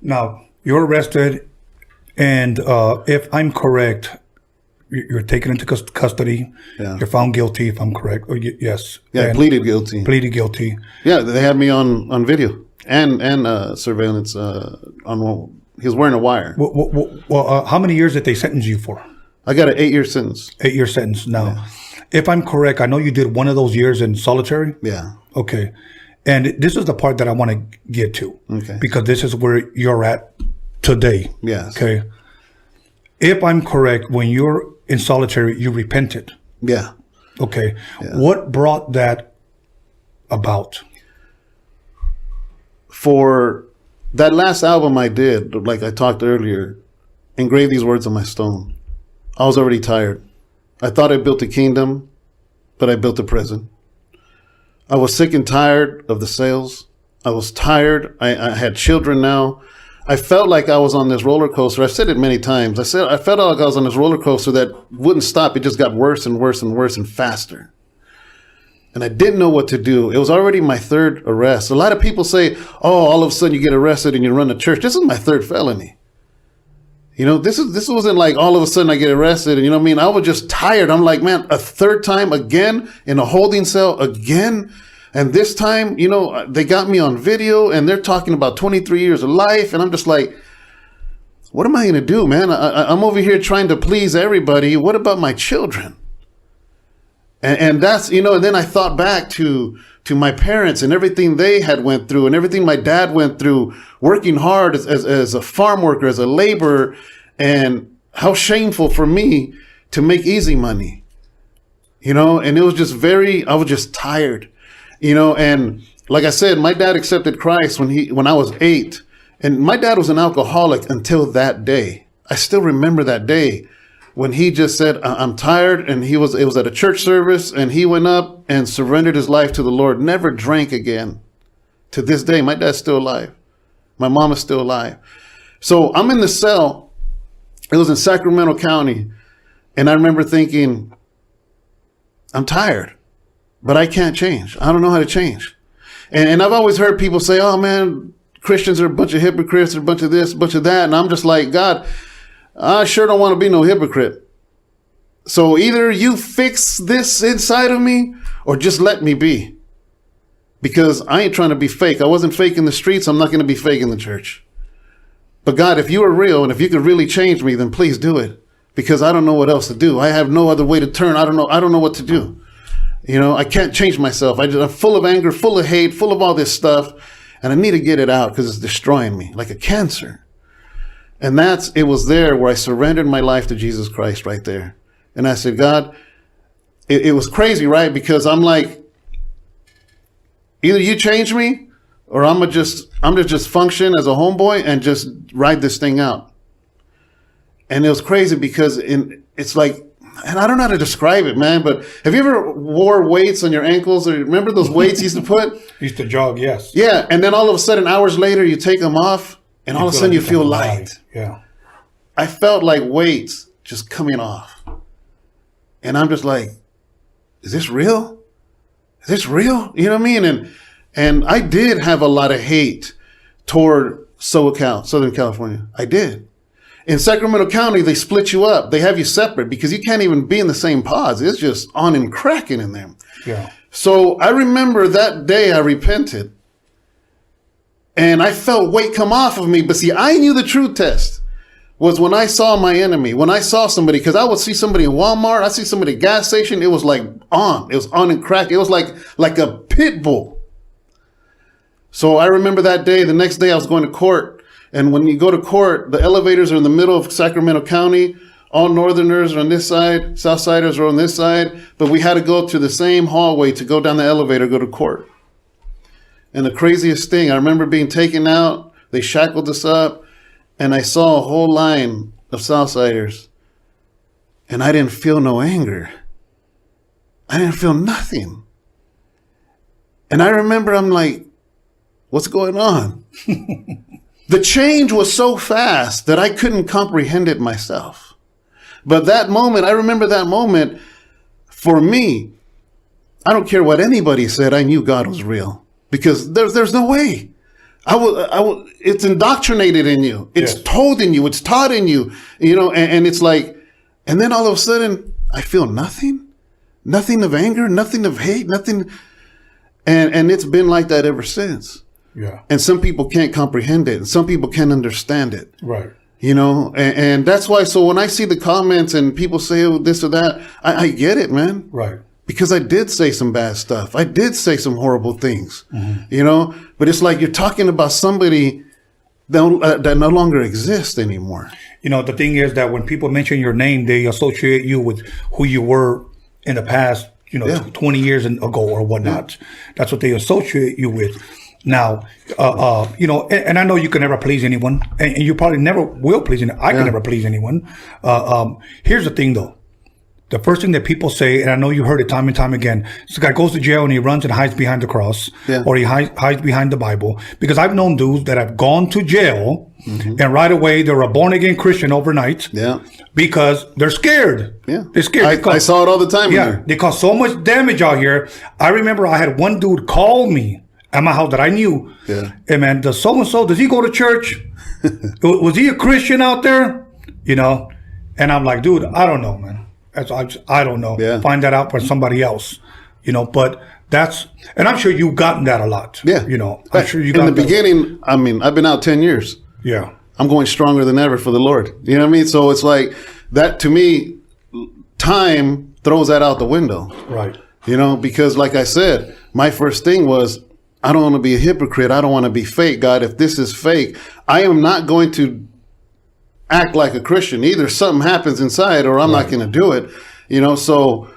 Now, you're arrested, and if I'm correct, you're taken into custody. Yeah. You're found guilty, if I'm correct. Oh, yes. Yeah, and pleaded guilty. Pleaded guilty. Yeah, they had me on video and surveillance. He was wearing a wire. Well, how many years did they sentence you for? I got an 8-year sentence. 8-year sentence. Now, if I'm correct, I know you did one of those years in solitary. Yeah. Okay. And this is the part that I want to get to. Okay. Because this is where you're at today. Yes. Okay. If I'm correct, when you're in solitary, you repented. Yeah. Okay. Yeah. What brought that about? For that last album I did, like I talked earlier, Engrave These Words on My Stone, I was already tired. I thought I built a kingdom, but I built a prison. I was sick and tired of the sales. I was tired. I had children now. I felt like I was on this roller coaster. I've said it many times. I felt like I was on this roller coaster that wouldn't stop. It just got worse and worse and worse and faster. And I didn't know what to do. It was already my third arrest. A lot of people say, oh, all of a sudden you get arrested and you run a church. This is my third felony. You know, this wasn't like all of a sudden I get arrested. And you know what I mean? I was just tired. I'm like, man, a third time again in a holding cell again. And this time, you know, they got me on video and they're talking about 23 years of life. And I'm just like, what am I going to do, man? I'm over here trying to please everybody. What about my children? And that's, you know, and then I thought back to my parents and everything they had went through and everything my dad went through, working hard as a farm worker, as a laborer, and how shameful for me to make easy money, you know, and it was just I was just tired, you know, and like I said, my dad accepted Christ when I was 8, and my dad was an alcoholic until that day. I still remember that day when he just said, I'm tired. And it was at a church service and he went up and surrendered his life to the Lord, never drank again. To this day, my dad's still alive. My mom is still alive. So I'm in the cell. It was in Sacramento County. And I remember thinking, I'm tired, but I can't change. I don't know how to change. And I've always heard people say, oh man, Christians are a bunch of hypocrites, they're a bunch of this, a bunch of that. And I'm just like, God, I sure don't want to be no hypocrite. So either you fix this inside of me or just let me be. Because I ain't trying to be fake. I wasn't fake in the streets. I'm not going to be fake in the church. But God, if you are real and if you could really change me, then please do it. Because I don't know what else to do. I have no other way to turn. I don't know what to do. You know, I can't change myself. I'm full of anger, full of hate, full of all this stuff. And I need to get it out because it's destroying me like a cancer. And it was there where I surrendered my life to Jesus Christ right there. And I said, God, it was crazy, right? Because I'm like, either you change me or I'm gonna just function as a homeboy and just ride this thing out. And it was crazy because it's like, and I don't know how to describe it, man, but have you ever wore weights on your ankles? Or remember those weights you used to put? Used to jog, yes. Yeah. And then all of a sudden, hours later, you take them off. And all of a sudden you feel light. Yeah. I felt like weights just coming off. And I'm just like, is this real? Is this real? You know what I mean? And I did have a lot of hate toward SoCal, Southern California. I did. In Sacramento County, they split you up. They have you separate because you can't even be in the same pods. It's just on and cracking in there. Yeah. So I remember that day I repented. And I felt weight come off of me. But see, I knew the true test was when I saw my enemy, when I saw somebody, because I would see somebody in Walmart, I see somebody at a gas station. It was like on. It was on and crack. It was like a pit bull. So I remember that day. The next day I was going to court. And when you go to court, the elevators are in the middle of Sacramento County. All Northerners are on this side. Southsiders are on this side. But we had to go to the same hallway to go down the elevator, go to court. And the craziest thing, I remember being taken out. They shackled us up. And I saw a whole line of Southsiders. And I didn't feel no anger. I didn't feel nothing. And I remember I'm like, what's going on? The change was so fast that I couldn't comprehend it myself. But that moment, I remember that moment, for me, I don't care what anybody said, I knew God was real. Because there's no way. It's indoctrinated in you. It's told in you. It's taught in you. And it's like, and then all of a sudden, I feel nothing of anger, nothing of hate, nothing. And it's been like that ever since. Yeah. And some people can't comprehend it. And some people can't understand it. Right. And that's why. So when I see the comments and people say, oh, this or that, I get it, man. Right. Because I did say some bad stuff. I did say some horrible things, but it's like you're talking about somebody that no longer exists anymore. The thing is that when people mention your name, they associate you with who you were in the past, 20 years ago or whatnot. Yeah. That's what they associate you with. Now, and I know you can never please anyone, and you probably never will please anyone. I can never please anyone. Here's the thing, though. The first thing that people say, and I know you heard it time and time again, this guy goes to jail and he runs and hides behind the cross, or he hides behind the Bible. Because I've known dudes that have gone to jail and right away they're a born again Christian overnight. Yeah. Because they're scared. Yeah. They're scared. I saw it all the time. Yeah. They cause so much damage out here. I remember I had one dude call me at my house that I knew. Yeah. Hey man, does so and so, does he go to church? Was he a Christian out there? And I'm like, dude, I don't know, man. I don't know. Yeah. Find that out for somebody else, but and I'm sure you've gotten that a lot. Yeah. I'm sure you got in the beginning. I mean, I've been out 10 years. Yeah. I'm going stronger than ever for the Lord. You know what I mean? So it's like that to me, time throws that out the window. Right. Because like I said, my first thing was, I don't want to be a hypocrite. I don't want to be fake. God, if this is fake, I am not going to act like a Christian. Either something happens inside or I'm not going to do it, so,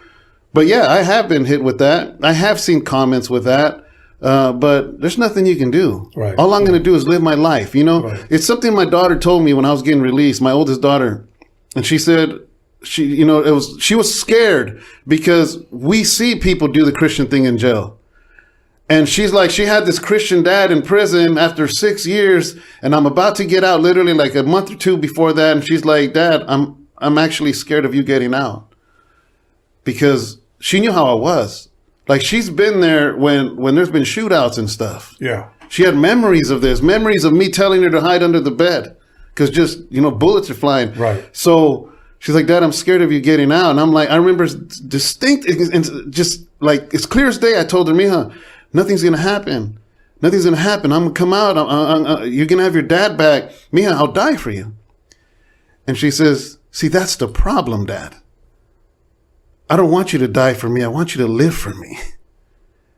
but yeah, I have been hit with that. I have seen comments with that, but there's nothing you can do. Right. All I'm going to do is live my life. Right. It's something my daughter told me when I was getting released, my oldest daughter. And she said, she was scared because we see people do the Christian thing in jail. And she's like, she had this Christian dad in prison after 6 years, and I'm about to get out literally like a month or two before that. And she's like, Dad, I'm actually scared of you getting out, because she knew how I was. Like, she's been there when there's been shootouts and stuff. Yeah. She had memories of this, memories of me telling her to hide under the bed because just, bullets are flying. Right. So she's like, Dad, I'm scared of you getting out. And I'm like, I remember distinct, and just like it's clear as day. I told her, Mija, nothing's going to happen. Nothing's going to happen. I'm going to come out. You're going to have your dad back. Mija, I'll die for you. And she says, see, that's the problem, Dad. I don't want you to die for me. I want you to live for me.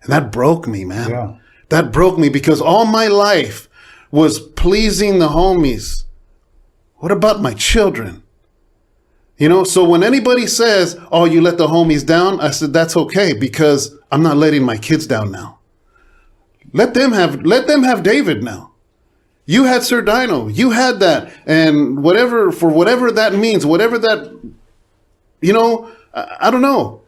And that broke me, man. Yeah. That broke me because all my life was pleasing the homies. What about my children? So when anybody says, oh, you let the homies down, I said, that's okay, because I'm not letting my kids down now. Let them have David now. You had Sir Dyno. You had that. And whatever that means, whatever that, I don't know.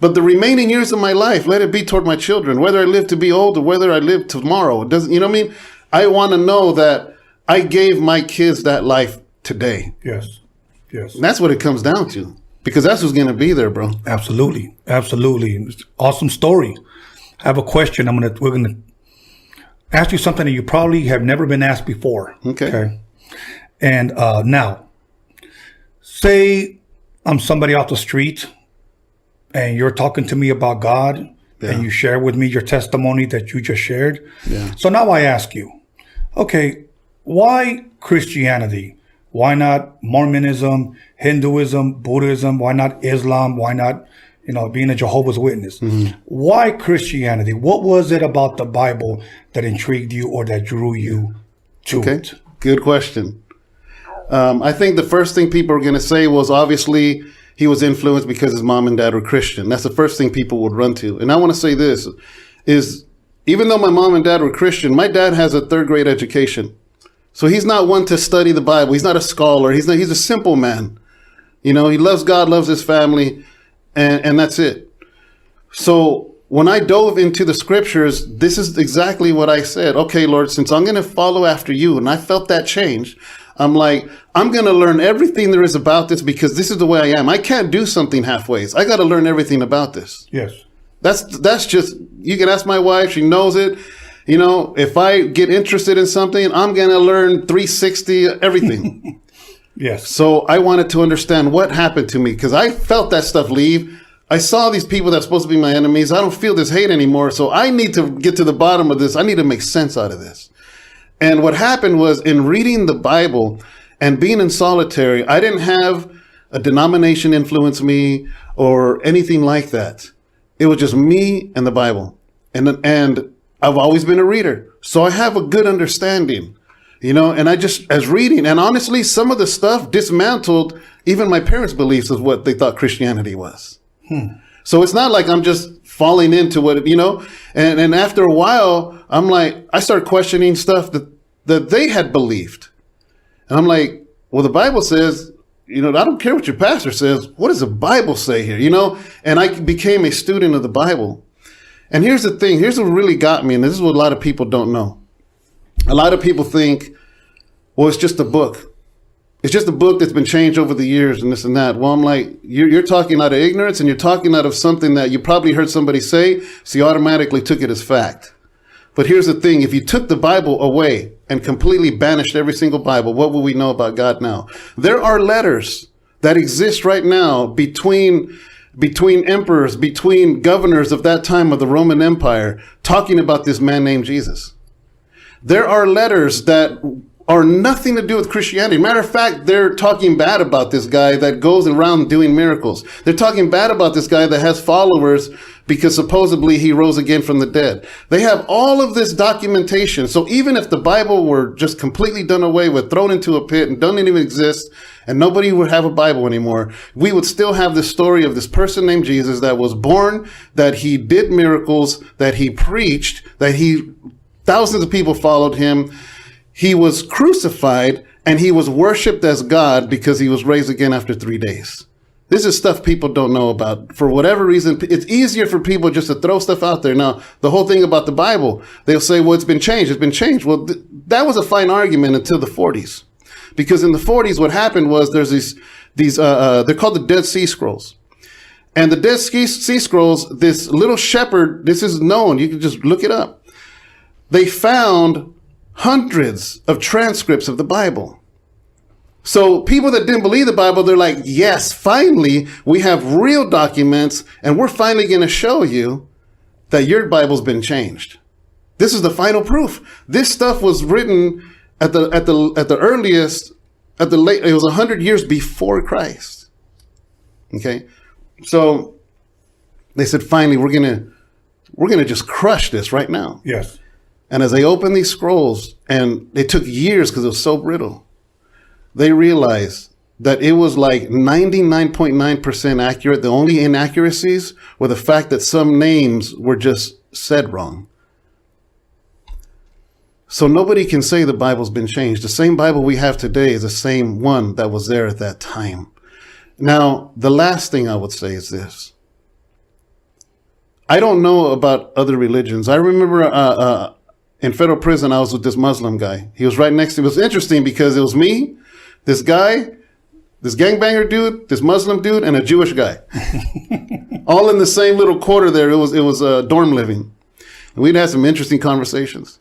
But the remaining years of my life, let it be toward my children, whether I live to be old or whether I live tomorrow. It doesn't, I want to know that I gave my kids that life today. Yes. Yes. And that's what it comes down to, because that's who's going to be there, bro. Absolutely. Absolutely. Awesome story. I have a question. We're going to ask you something that you probably have never been asked before. Okay. And now, say I'm somebody off the street and you're talking to me about God, and you share with me your testimony that you just shared. Yeah. So now I ask you, okay, why Christianity? Why not Mormonism, Hinduism, Buddhism? Why not Islam? Why not, being a Jehovah's Witness? Mm-hmm. Why Christianity? What was it about the Bible that intrigued you or that drew you to it? Good question. I think the first thing people are going to say was, obviously, he was influenced because his mom and dad were Christian. That's the first thing people would run to. And I want to say this, is even though my mom and dad were Christian, my dad has a 3rd grade education. So he's not one to study the Bible. He's not a scholar. He's a simple man. He loves God, loves his family, and that's it. So when I dove into the scriptures, this is exactly what I said. Okay, Lord, since I'm going to follow after you, and I felt that change, I'm like, I'm going to learn everything there is about this, because this is the way I am. I can't do something halfways. I got to learn everything about this. Yes. That's just, you can ask my wife. She knows it. You know, if I get interested in something, I'm going to learn 360 everything. Yes. So I wanted to understand what happened to me because I felt that stuff leave. I saw these people that's supposed to be my enemies. I don't feel this hate anymore. So I need to get to the bottom of this. I need to make sense out of this. And what happened was in reading the Bible and being in solitary, I didn't have a denomination influence me or anything like that. It was just me and the Bible. And I've always been a reader. So I have a good understanding, you know, and I just, as reading, and honestly, some of the stuff dismantled even my parents' beliefs of what they thought Christianity was. So it's not like I'm just falling into what, you know, and after a while, I'm like, I start questioning stuff that they had believed. And I'm like, well, the Bible says, you know, I don't care what your pastor says. What does the Bible say here? You know, and I became a student of the Bible. And here's the thing. Here's what really got me. And this is what a lot of people don't know. A lot of people think, well, it's just a book. It's just a book that's been changed over the years and this and that. Well, I'm like, you're talking out of ignorance and you're talking out of something that you probably heard somebody say, so you automatically took it as fact. But here's the thing. If you took the Bible away and completely banished every single Bible, what would we know about God now? There are letters that exist right now between emperors, between governors of that time of the Roman Empire, talking about this man named Jesus. There are letters that are nothing to do with Christianity. Matter of fact, they're talking bad about this guy that goes around doing miracles. They're talking bad about this guy that has followers because supposedly he rose again from the dead. They have all of this documentation. So even if the Bible were just completely done away with, thrown into a pit and doesn't even exist, and nobody would have a Bible anymore, we would still have the story of this person named Jesus that was born, that he did miracles, that he preached, thousands of people followed him. He was crucified and he was worshiped as God because he was raised again after 3 days. This is stuff people don't know about. For whatever reason, it's easier for people just to throw stuff out there. Now, the whole thing about the Bible, they'll say, well, it's been changed. It's been changed. Well, that was a fine argument until the 40s. Because in the 40s, what happened was there's these they're called the Dead Sea Scrolls. And the Dead Sea Scrolls, this little shepherd, this is known. You can just look it up. They found hundreds of transcripts of the Bible. So people that didn't believe the Bible, they're like, yes, finally, we have real documents and we're finally going to show you that your Bible's been changed. This is the final proof. This stuff was written at the earliest, it was 100 years before Christ. Okay. So they said, finally, we're going to just crush this right now. Yes. And as they opened these scrolls, and it took years because it was so brittle, they realized that it was like 99.9% accurate. The only inaccuracies were the fact that some names were just said wrong. So nobody can say the Bible's been changed. The same Bible we have today is the same one that was there at that time. Now, the last thing I would say is this. I don't know about other religions. I remember in federal prison, I was with this Muslim guy. He was right next to me. It was interesting because it was me, this guy, this gangbanger dude, this Muslim dude, and a Jewish guy. All in the same little quarter there. It was dorm living. And we'd had some interesting conversations.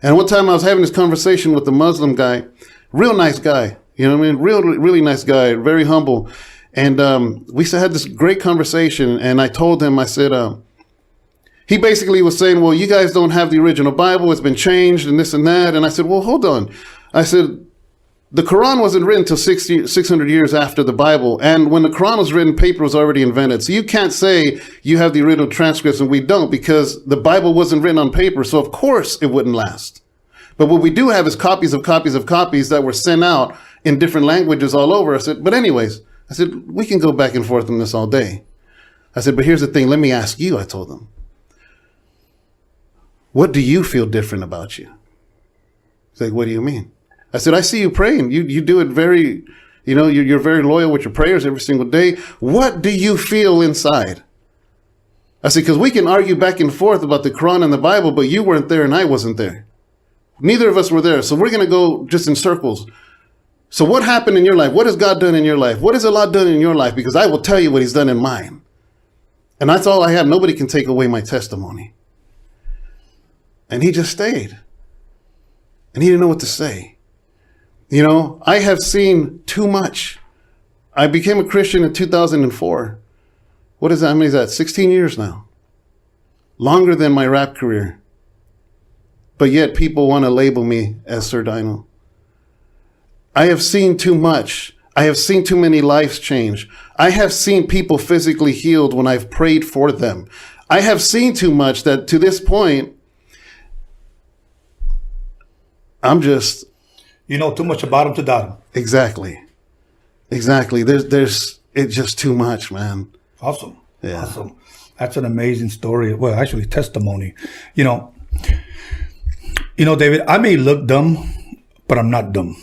And one time I was having this conversation with the Muslim guy, real nice guy, you know what I mean? Really nice guy, very humble. And we had this great conversation. And I told him, I said, he basically was saying, well, you guys don't have the original Bible. It's been changed and this and that. And I said, well, hold on. I said, the Quran wasn't written until 600 years after the Bible. And when the Quran was written, paper was already invented. So you can't say you have the original transcripts and we don't, because the Bible wasn't written on paper. So of course it wouldn't last. But what we do have is copies of copies of copies that were sent out in different languages all over. I said, but anyways, I said, we can go back and forth on this all day. I said, but here's the thing. Let me ask you, I told them. What do you feel different about you? He's like, what do you mean? I said, I see you praying. You do it very, you're very loyal with your prayers every single day. What do you feel inside? I said, because we can argue back and forth about the Quran and the Bible, but you weren't there and I wasn't there. Neither of us were there. So we're going to go just in circles. So what happened in your life? What has God done in your life? What has Allah done in your life? Because I will tell you what he's done in mine. And that's all I have. Nobody can take away my testimony. And he just stayed. And he didn't know what to say. You know, I have seen too much. I became a Christian in 2004. What is that? How many is that? 16 years now. Longer than my rap career. But yet people want to label me as Sir Dyno. I have seen too much. I have seen too many lives change. I have seen people physically healed when I've prayed for them. I have seen too much that to this point, I'm just... You know too much about him to doubt him. Exactly. There's it's just too much, man. Awesome. Yeah. Awesome. That's an amazing story. Well, actually, testimony. You know, David, I may look dumb, but I'm not dumb.